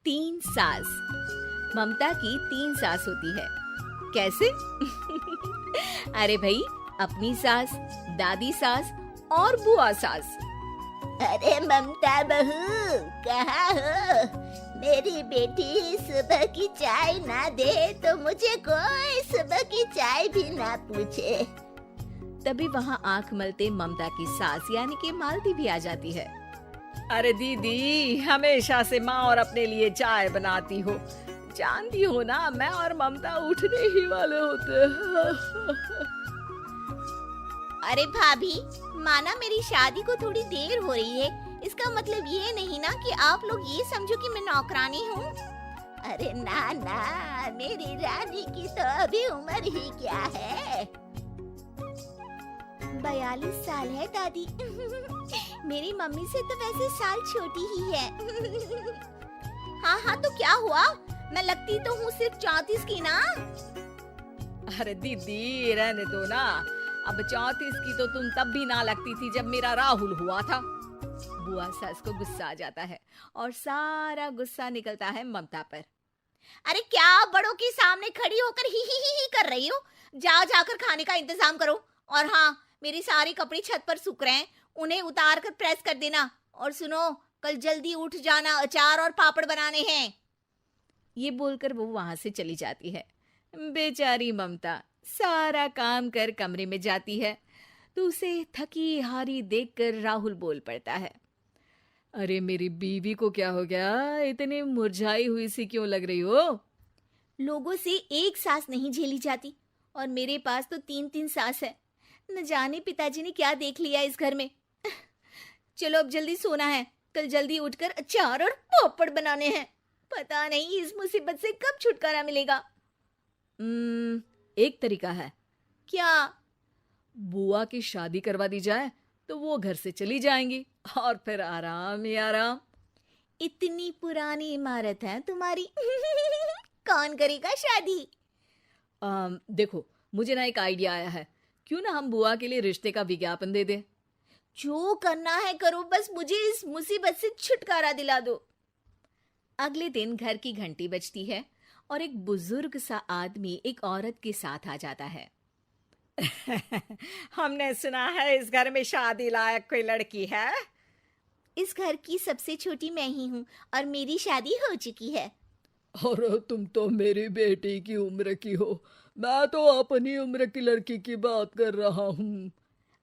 तीन सास। ममता की तीन सास होती है। कैसे? अरे भाई, अपनी सास, दादी सास और बुआ सास। अरे ममता बहू, कहाँ हो? मेरी बेटी सुबह की चाय ना दे तो मुझे कोई सुबह की चाय भी ना पूछे। तभी वहाँ आंख मलते ममता की सास यानी कि मालती भी आ जाती है। अरे दीदी, हमेशा से माँ और अपने लिए चाय बनाती हो। जानती हो ना, मैं और ममता उठने ही वाले होते हैं। अरे भाभी, माना मेरी शादी को थोड़ी देर हो रही है, इसका मतलब ये नहीं ना कि आप लोग ये समझो कि मैं नौकरानी हूँ। अरे ना ना, मेरी रानी की तो अभी उम्र ही क्या है। 42 साल है दादी। मेरी मम्मी से तो वैसे साल छोटी ही है। हाँ हाँ, तो क्या हुआ? मैं लगती तो हूँ सिर्फ 34 की ना। अरे दीदी, रहने दो ना। अब 34 की तो तुम तब भी ना लगती थी जब मेरा राहुल हुआ था। बुआ सास को गुस्सा आ जाता है और सारा गुस्सा निकलता है ममता पर। अरे क्या बड़ों के सामने खड़ी होकर ही कर रही हो? जाओ जाकर खाने का इंतजाम करो। और हाँ, मेरे सारे कपड़े छत पर सूख रहे हैं, उन्हें उतार कर प्रेस कर देना। और सुनो, कल जल्दी उठ जाना, अचार और पापड़ बनाने हैं। ये बोलकर वो वहां से चली जाती है। बेचारी ममता सारा काम कर कमरे में जाती है तो उसे थकी हारी देखकर राहुल बोल पड़ता है। अरे मेरी बीवी को क्या हो गया? इतनी मुरझाई हुई सी क्यों लग रही हो? लोगों से एक सास नहीं झेली जाती और मेरे पास तो 3-3 सास है। न जाने पिताजी ने क्या देख लिया इस घर में। चलो अब जल्दी सोना है, कल जल्दी उठकर अचार और पापड़ बनाने हैं। पता नहीं इस मुसीबत से कब छुटकारा मिलेगा। एक तरीका है। क्या? बुआ की शादी करवा दी जाए तो वो घर से चली जाएंगी और फिर आराम ही आराम। इतनी पुरानी इमारत है तुम्हारी। कौन करेगा शादी? देखो, मुझे ना एक आइडिया आया है। क्यों ना हम बुआ के लिए रिश्ते का विज्ञापन दे दें? जो करना है करो, बस मुझे इस मुसीबत से छुटकारा दिला दो। अगले दिन घर की घंटी बजती है और एक बुजुर्ग सा आदमी एक औरत के साथ आ जाता है। हमने सुना है इस घर में शादी लायक कोई लड़की है। इस घर की सबसे छोटी मैं ही हूँ और मेरी शादी हो चुकी है। और तुम तो मेरी बेटी की उम्र की हो। मैं तो अपनी उम्र की लड़की की बात कर रहा हूँ।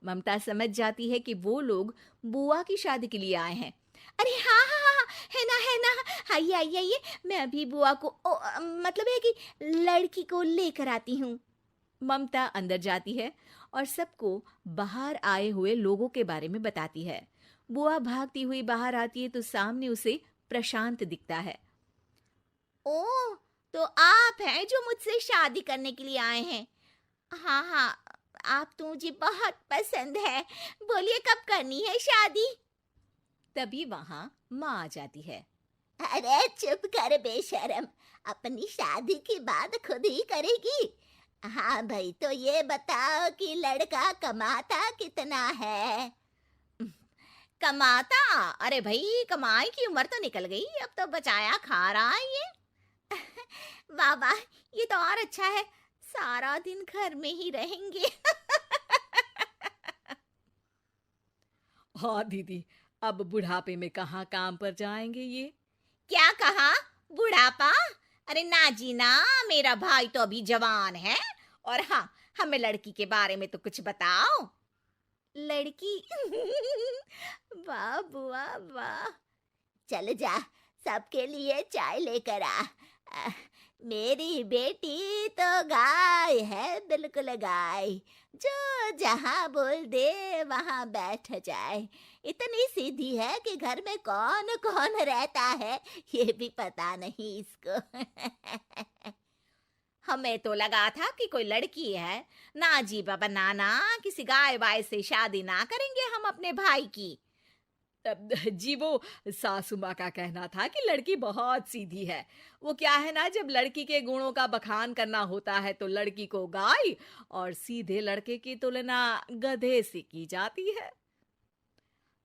ममता समझ जाती है कि वो लोग बुआ की शादी के लिए आए हैं। अरे हाँ हाँ हाँ हाँ, है ना, आइए आइए आइए, मैं अभी बुआ को मतलब है कि लड़की को लेकर आती हूँ। ममता अंदर जाती है और सबको बाहर आए हुए लोगों के बारे में बताती है। बुआ भागती हुई बाहर आती है तो सामने उसे प्रशांत दिखता है। ओह, तो आप हैं जो मुझसे शादी करने के लिए आए हैं। हाँ हाँ, आप तो मुझे बहुत पसंद है। बोलिए कब करनी है शादी? तभी वहां माँ आ जाती है। अरे चुप कर बेशरम, अपनी शादी की बात खुद ही करेगी। हाँ भाई, तो ये बताओ कि लड़का कमाता कितना है? कमाता? अरे भाई, कमाई की उम्र तो निकल गई, अब तो बचाया खा रहा है ये। वाह वाह, ये तो और अच्छा है, सारा दिन घर में ही रहेंगे। हाँ दीदी, अब बुढ़ापे में कहाँ काम पर जाएंगे ये? क्या कहा? बुढ़ापा? अरे ना जी ना, मेरा भाई तो अभी जवान है। और हाँ, हमें लड़की के बारे में तो कुछ बताओ। लड़की? वाह बुआ वाह। चल जा, सबके लिए चाय लेकर आ। अ, मेरी बेटी तो गाय है, बिल्कुल गाय, जो जहाँ बोल दे वहाँ बैठ जाए। इतनी सीधी है कि घर में कौन कौन रहता है ये भी पता नहीं इसको। हमें तो लगा था कि कोई लड़की है। ना जी बाबा, नाना, किसी गाय वाय से शादी ना करेंगे हम अपने भाई की। जी वो सासू माँ का कहना था कि लड़की बहुत सीधी है। वो क्या है ना, जब लड़की के गुणों का बखान करना होता है तो लड़की को गाय और सीधे लड़के की तुलना गधे से की जाती है।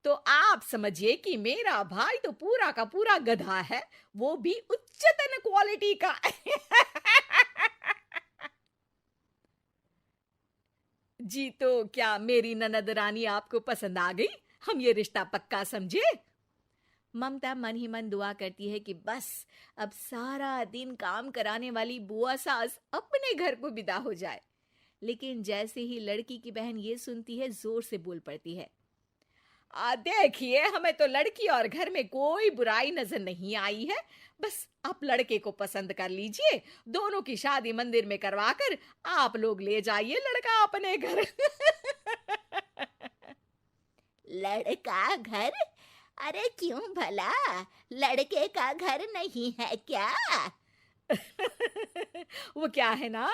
तो आप समझिए कि मेरा भाई तो पूरा का पूरा गधा है, वो भी उच्चतन क्वालिटी का। जी, तो क्या मेरी ननद रानी आपको पसंद आ गई? हम ये रिश्ता पक्का समझे? ममता मन ही मन दुआ करती है कि बस अब सारा दिन काम कराने वाली बुआ सास अपने घर को विदा हो जाए। लेकिन जैसे ही लड़की की बहन ये सुनती है, जोर से बोल पड़ती है। देखिए, हमें तो लड़की और घर में कोई बुराई नजर नहीं आई है। बस आप लड़के को पसंद कर लीजिए, दोनों की शादी मंदिर में करवाकर आप लोग ले जाइए लड़का अपने घर। लड़का घर? अरे क्यों भला, लड़के का घर नहीं है क्या? वो क्या है ना,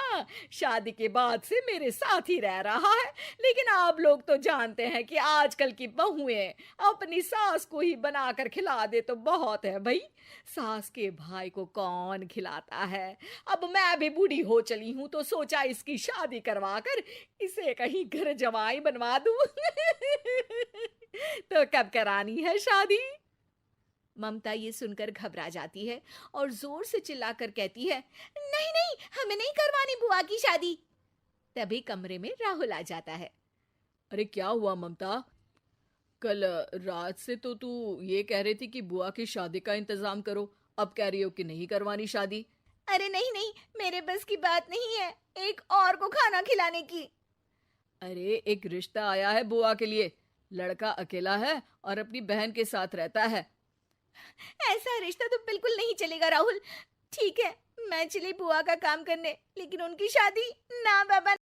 शादी के बाद से मेरे साथ ही रह रहा है, लेकिन आप लोग तो जानते हैं कि आजकल की बहुएं अपनी सास को ही बनाकर खिला दे तो बहुत है भाई। सास के भाई को कौन खिलाता है। अब मैं भी बूढ़ी हो चली हूं तो सोचा इसकी शादी करवा कर इसे कहीं घर जमाई बनवा दूं। तो कब करानी है शादी? ममता ये सुनकर घबरा जाती है और जोर से चिल्लाकर कहती है, नहीं नहीं, हमें नहीं करवानी बुआ की शादी। तभी कमरे में राहुल आ जाता है। अरे क्या हुआ ममता? कल रात से तो तू ये कह रही थी कि बुआ की शादी का इंतजाम करो, अब कह रही हो कि नहीं करवानी शादी। अरे नहीं नहीं, मेरे बस की बात नहीं है एक और को खाना खिलाने की। अरे एक रिश्ता आया है बुआ के लिए, लड़का अकेला है और अपनी बहन के साथ रहता है। ऐसा रिश्ता तो बिल्कुल नहीं चलेगा राहुल। ठीक है, मैं चली बुआ का काम करने, लेकिन उनकी शादी ना बाबा।